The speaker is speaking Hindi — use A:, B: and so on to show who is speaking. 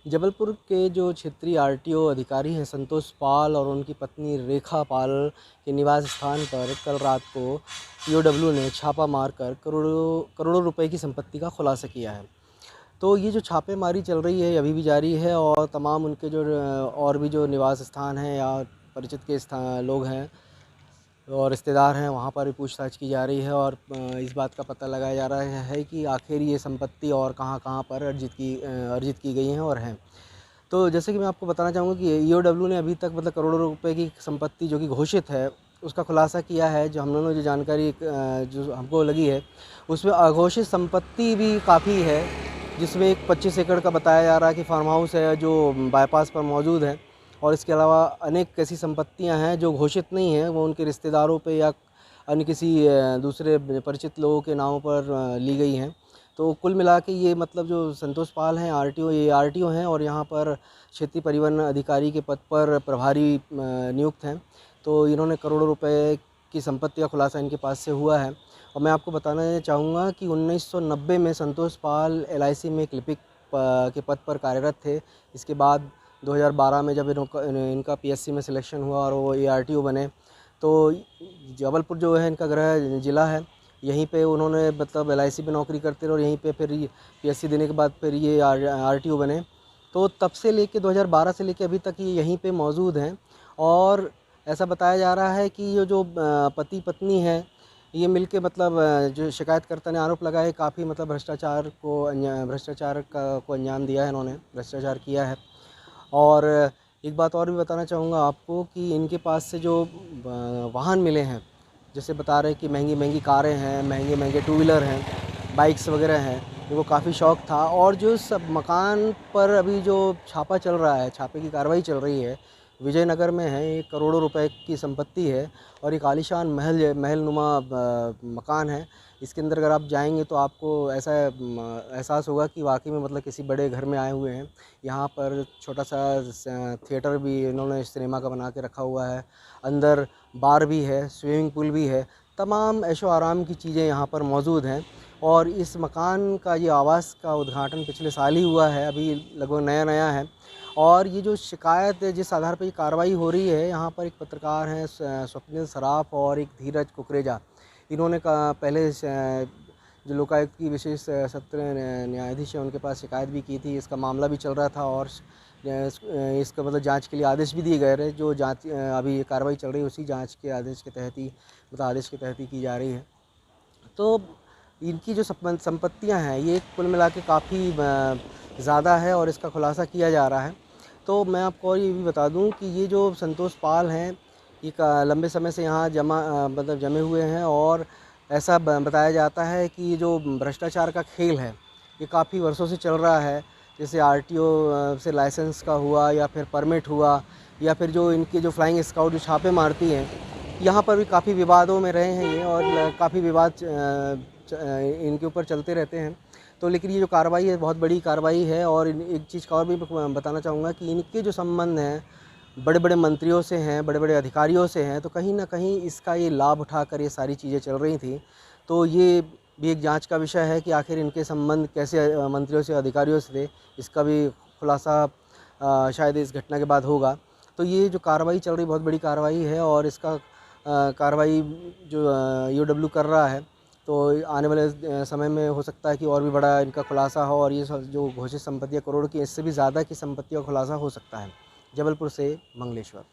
A: जबलपुर के जो क्षेत्रीय आरटीओ अधिकारी हैं संतोष पाल और उनकी पत्नी रेखा पाल के निवास स्थान पर कल रात को ईओडब्ल्यू ने छापा मारकर करोड़ों करोड़ों रुपए की संपत्ति का खुलासा किया है। तो ये जो छापेमारी चल रही है अभी भी जारी है और तमाम उनके जो और भी जो निवास स्थान हैं या परिचित के स्थान लोग हैं और रिश्तेदार हैं वहाँ पर भी पूछताछ की जा रही है और इस बात का पता लगाया जा रहा है कि आखिर ये संपत्ति और कहाँ-कहाँ पर अर्जित की गई हैं और हैं। तो जैसे कि मैं आपको बताना चाहूँगा कि ईओडब्ल्यू ने अभी तक मतलब करोड़ों रुपए की संपत्ति जो कि घोषित है, उसका खुलासा किया है। जो हम लोगों ने जो जानकारी जो हमको लगी है, उसमें अघोषित संपत्ति भी काफ़ी है, जिसमें एक 25 एकड़ का बताया जा रहा है कि फार्म हाउस है जो बाईपास पर मौजूद है और इसके अलावा अनेक ऐसी संपत्तियां हैं जो घोषित नहीं हैं, वो उनके रिश्तेदारों पे या अन्य किसी दूसरे परिचित लोगों के नामों पर ली गई हैं। तो कुल मिला के ये मतलब जो संतोष पाल हैं ये आरटीओ हैं और यहाँ पर क्षेत्रीय परिवहन अधिकारी के पद पर प्रभारी नियुक्त हैं। तो इन्होंने करोड़ों रुपए की संपत्ति का खुलासा इनके पास से हुआ है। और मैं आपको बताना चाहूँगा कि 1990 में संतोष पाल एलआईसी में एक लिपिक के पद पर कार्यरत थे। इसके बाद 2012 में जब इनका पीएससी में सिलेक्शन हुआ और वो एआरटीओ बने, तो जबलपुर जो है इनका गृह ज़िला है। यहीं पे उन्होंने मतलब एलआईसी में नौकरी करते रहे और यहीं पे फिर पीएससी देने के बाद फिर ये आरटीओ बने। तो तब से लेके 2012 से लेके अभी तक ये यहीं पे मौजूद हैं और ऐसा बताया जा रहा है कि ये जो पति पत्नी हैं, ये मिलके मतलब जो शिकायतकर्ता ने आरोप लगाया है काफ़ी मतलब भ्रष्टाचार को अंजाम दिया है इन्होंने, भ्रष्टाचार किया है। और एक बात और भी बताना चाहूँगा आपको कि इनके पास से जो वाहन मिले हैं, जैसे बता रहे हैं कि महंगी-महंगी कारें हैं, महंगे-महंगे टू व्हीलर हैं, बाइक्स वग़ैरह हैं, इनको काफ़ी शौक़ था। और जो सब मकान पर अभी जो छापा चल रहा है, छापे की कार्रवाई चल रही है, विजयनगर में है, ये करोड़ों रुपए की संपत्ति है और एक आलीशान महलनुमा मकान है। इसके अंदर अगर आप जाएँगे तो आपको ऐसा एहसास होगा कि वाक़ई में मतलब किसी बड़े घर में आए हुए हैं। यहाँ पर छोटा-सा थिएटर भी इन्होंने सिनेमा का बना के रखा हुआ है। अंदर बार भी है, स्विमिंग पूल भी है, तमाम ऐशो-आराम की चीज़ें यहाँ पर मौजूद हैं। और इस मकान का ये आवास का उद्घाटन पिछले साल ही हुआ है, अभी लगभग नया-नया है। और ये जो शिकायत जिस आधार पर ये कार्रवाई हो रही है, यहाँ पर एक पत्रकार हैं स्वप्निल सराफ और एक धीरज कुकरेजा। इन्होंने पहले जो लोकायुक्त की विशेष सत्र न्यायाधीश हैं उनके पास शिकायत भी की थी। इसका मामला भी चल रहा था और इसका मतलब जांच के लिए आदेश भी दिए गए रहे। जो जांच अभी ये कार्रवाई चल रही है उसी जांच के आदेश के तहत ही मतलब आदेश के तहत ही की जा रही है। तो इनकी जो संपत्तियाँ हैं ये कुल मिला के काफ़ी ज़्यादा है और इसका खुलासा किया जा रहा है। तो मैं आपको और ये भी बता दूं कि ये जो संतोष पाल हैं ये लंबे समय से यहाँ मतलब जमे हुए हैं और ऐसा बताया जाता है कि ये जो भ्रष्टाचार का खेल है ये काफ़ी वर्षों से चल रहा है। जैसे आरटीओ से लाइसेंस का हुआ या फिर परमिट हुआ या फिर जो इनके जो फ्लाइंग स्काउट जो छापे मारती हैं, यहाँ पर भी काफ़ी विवादों में रहे हैं ये और काफ़ी विवाद इनके ऊपर चलते रहते हैं। तो लेकिन ये जो कार्रवाई है बहुत बड़ी कार्रवाई है और एक चीज़ का और भी बताना चाहूँगा कि इनके जो संबंध हैं बड़े-बड़े मंत्रियों से हैं, बड़े-बड़े अधिकारियों से हैं, तो कहीं न कहीं इसका ये लाभ उठाकर ये सारी चीज़ें चल रही थी। तो ये भी एक जांच का विषय है कि आखिर इनके संबंध कैसे मंत्रियों से, अधिकारियों से थे, इसका भी खुलासा शायद इस घटना के बाद होगा। तो ये जो कार्रवाई चल रही बहुत बड़ी कार्रवाई है और इसका कार्रवाई जो ईओडब्ल्यू कर रहा है, तो आने वाले समय में हो सकता है कि और भी बड़ा इनका खुलासा हो और ये जो घोषित संपत्तियाँ करोड़ की इससे भी ज़्यादा की संपत्तियों का खुलासा हो सकता है। जबलपुर से मंगलेश्वर।